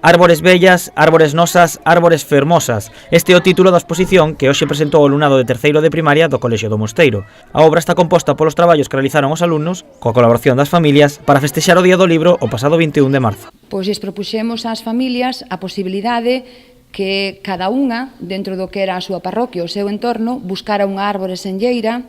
Árbores bellas, árbores nosas, árbores fermosas. Este é o título da exposición que hoxe presentou o alumnado de terceiro de primaria do Colexio do Mosteiro. A obra está composta polos traballos que realizaron os alumnos, coa colaboración das familias, para festexar o Día do Libro o pasado 21 de marzo. Pois lles propuxemos ás familias a posibilidade que cada unha, dentro do que era a súa parroquia, o seu entorno, buscara unha árbore senlleira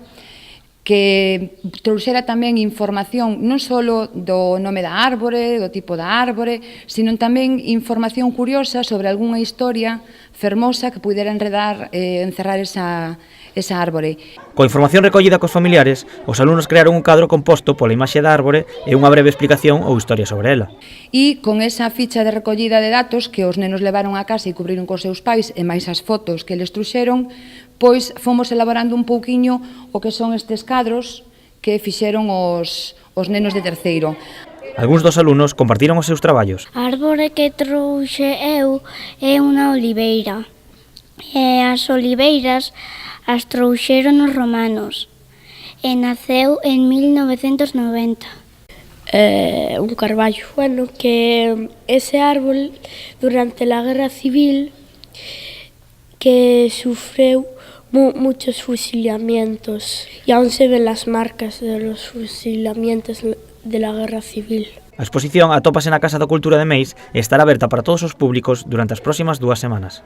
que trouxera tamén información non só do nome da árbore, do tipo da árbore, sino tamén información curiosa sobre algunha historia fermosa que pudera encerrar esa árbore. Coa información recollida cos familiares, os alumnos crearon un cadro composto pola imaxe da árbore e unha breve explicación ou historia sobre ela. E con esa ficha de recollida de datos que os nenos levaron a casa e cubriron cos seus pais e máis as fotos que eles trouxeron, pois fomos elaborando un pouquiño o que son estes cadros que fixeron os nenos de terceiro. Algúns dos alumnos compartiron os seus traballos. A árbore que trouxe eu é unha oliveira. E as oliveiras as trouxeron os romanos e naceu en 1990. Un carballo. Bueno, que ese árbol durante a Guerra Civil que sufreu muchos fusilamientos y aún se ven las marcas de los fusilamientos de la Guerra Civil. A exposición atópase na Casa da Cultura de Meis e estará aberta para todos os públicos durante as próximas 2 semanas.